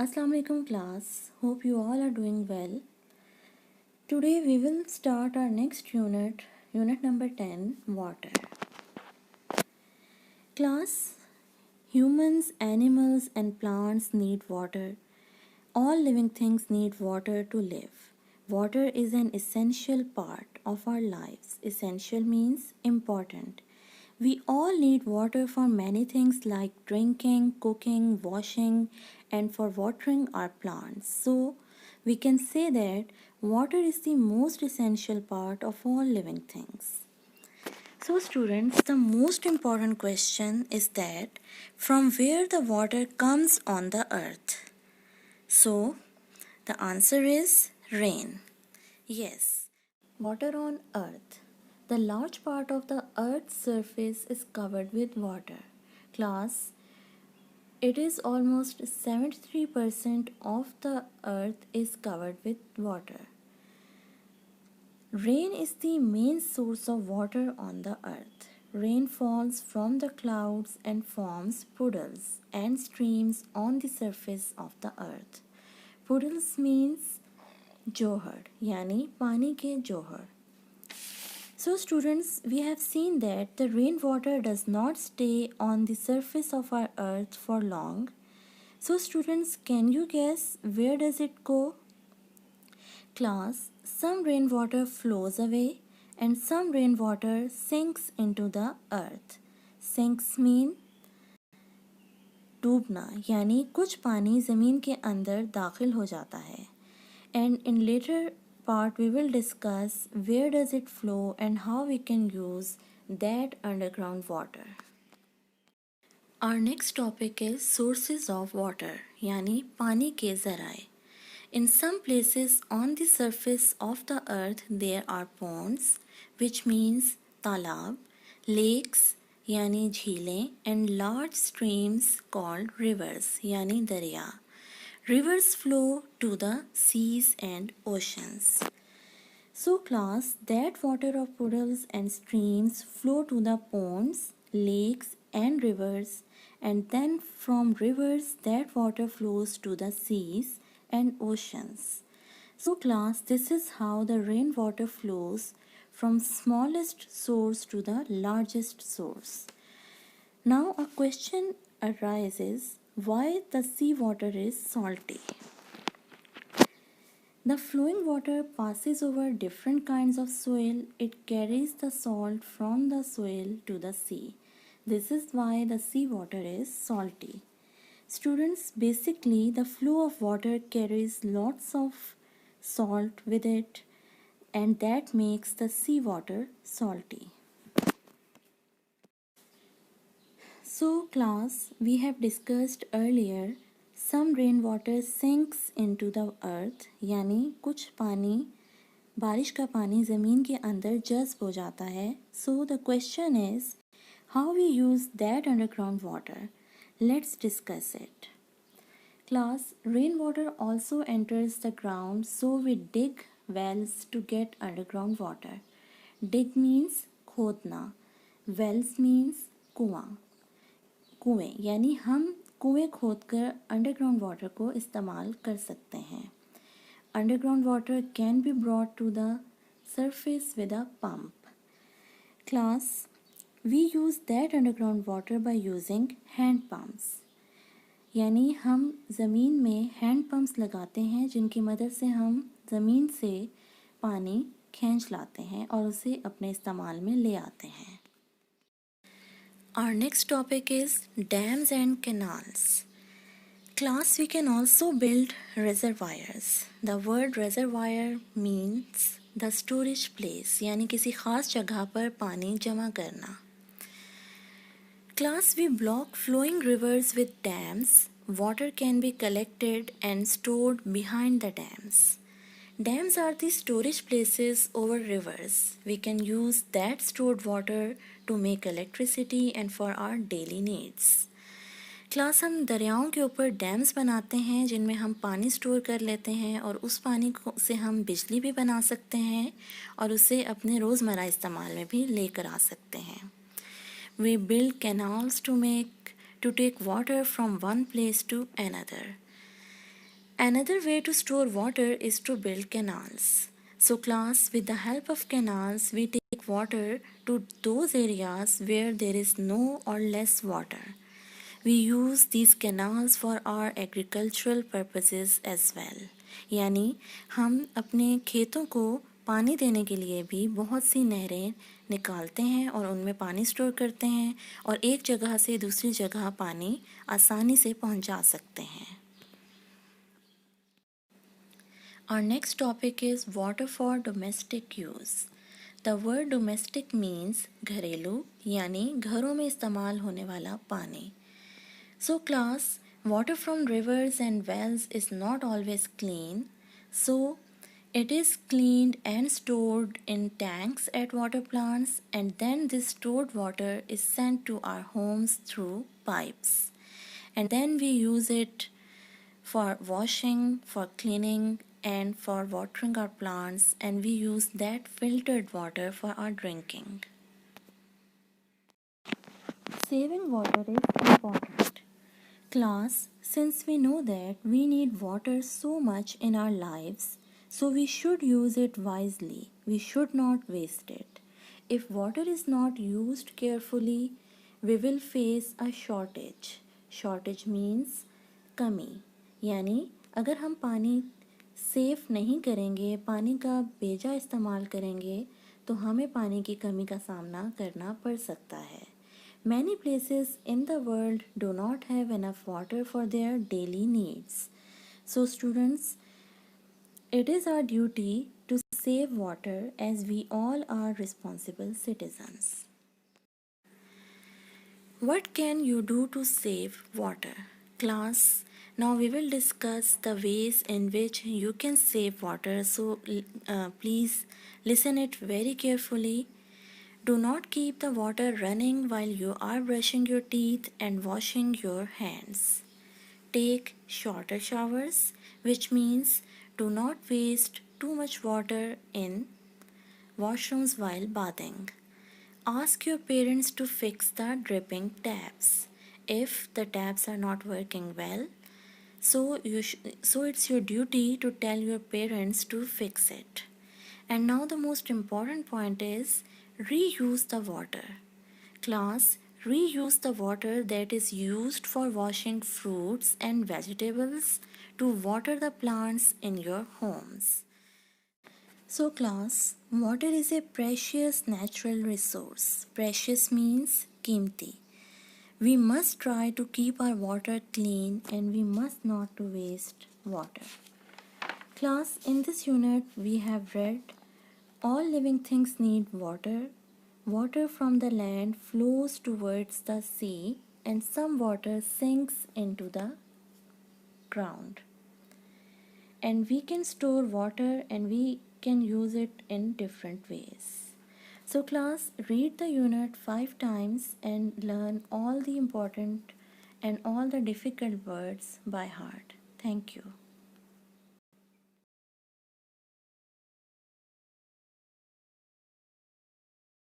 Assalamu alaikum class. Hope you all are doing well. Today we will start our next unit, unit number 10, water. Class, humans, animals and plants need water. All living things need water to live. Water is an essential part of our lives. Essential means important. We all need water for many things like drinking, cooking, washing, and for watering our plants. So, we can say that water is the most essential part of all living things. So, students, the most important question is that from where the water comes on the earth? So, the answer is rain. Yes, water on earth. The large part of the earth's surface is covered with water. Class, it is almost 73% of the earth is covered with water. Rain is the main source of water on the earth. Rain falls from the clouds and forms puddles and streams on the surface of the earth. Puddles means जोहर यानी पानी के जोहर. So students, we have seen that the rainwater does not stay on the surface of our earth for long. So students, can you guess where does it go? Class, some rainwater flows away and some rainwater sinks into the earth. Sinks mean डूबना यानी कुछ पानी ज़मीन के अंदर दाखिल हो जाता है. And in later part we will discuss where does it flow and how we can use that underground water. Our next topic is sources of water यानी पानी के ज़राए. In some places on the surface of the earth there are ponds which means तालाब, lakes यानी झीलें and large streams called rivers यानी दरिया. Rivers flow to the seas and oceans. So class, that water of puddles and streams flow to the ponds, lakes and rivers, and then from rivers that water flows to the seas and oceans. So class, this is how the rainwater flows from smallest source to the largest source. Now a question arises, why the seawater is salty? The flowing water passes over different kinds of soil. It carries the salt from the soil to the sea. This is why the seawater is salty. Students, basically the flow of water carries lots of salt with it, and that makes the seawater salty. So class, we have discussed earlier some rainwater sinks into the earth यानी कुछ पानी बारिश का पानी ज़मीन के अंदर जज़्ब हो जाता है. So the question is how we use that underground water. Let's discuss it. Class, rainwater also enters the ground, so we dig wells to get underground water. Dig means खोदना, wells means कुएं यानी हम कुएं खोदकर underground water को इस्तेमाल कर सकते हैं. Underground water can be brought to the surface with a pump. Class, we use that underground water by using hand pumps. यानी हम ज़मीन में हैंड पम्प्स लगाते हैं जिनकी मदद से हम ज़मीन से पानी खींच लाते हैं और उसे अपने इस्तेमाल में ले आते हैं. Our next topic is dams and canals. Class, we can also build reservoirs. The word reservoir means the storage place यानी किसी ख़ास जगह पर पानी जमा करना. Class, we block flowing rivers with dams. Water can be collected and stored behind the dams. Dams are the storage places over rivers. We can use that stored water to make electricity and for our daily needs. Class, हम दरियाओं के ऊपर dams बनाते हैं जिनमें हम पानी store कर लेते हैं और उस पानी से हम बिजली भी बना सकते हैं और उसे अपने रोज़मर्रा इस्तेमाल में भी लेकर आ सकते हैं. We build canals to take water from one place to another. Another way to store water is to build canals. So class, with the help of canals, we take water to those areas where there is no or less water. We use these canals for our agricultural purposes as well. यानी हम अपने खेतों को पानी देने के लिए भी बहुत सी नहरें निकालते हैं और उनमें पानी स्टोर करते हैं और एक जगह से दूसरी जगह पानी आसानी से पहुंचा सकते हैं. Our next topic is water for domestic use. The word domestic means घरेलू यानी घरों में इस्तेमाल होने वाला पानी. So class, water from rivers and wells is not always clean. So it is cleaned and stored in tanks at water plants, and then this stored water is sent to our homes through pipes. And then we use it for washing, for cleaning, and for watering our plants, and we use that filtered water for our drinking. Saving water is important. Class, since we know that we need water so much in our lives, so we should use it wisely. We should not waste it. If water is not used carefully, we will face a shortage. Shortage means कमी. यानी अगर हम पानी safe नहीं करेंगे, पानी का बेजा इस्तेमाल करेंगे, तो हमें पानी की कमी का सामना करना पड़ सकता है. Many places in the world do not have enough water for their daily needs. So students, it is our duty to save water as we all are responsible citizens. What can you do to save water? Class, now we will discuss the ways in which you can save water. So please listen it very carefully. Do not keep the water running while you are brushing your teeth and washing your hands. Take shorter showers, which means do not waste too much water in washrooms while bathing. Ask your parents to fix the dripping taps. If the taps are not working well, so it's your duty to tell your parents to fix it. And now the most important point is reuse the water. Class, reuse the water that is used for washing fruits and vegetables to water the plants in your homes. So class, water is a precious natural resource. Precious means कीमती. We must try to keep our water clean and we must not to waste water. Class, in this unit we have read all living things need water. Water from the land flows towards the sea and some water sinks into the ground. And we can store water and we can use it in different ways. So class, read the unit 5 times and learn all the important and all the difficult words by heart. Thank you.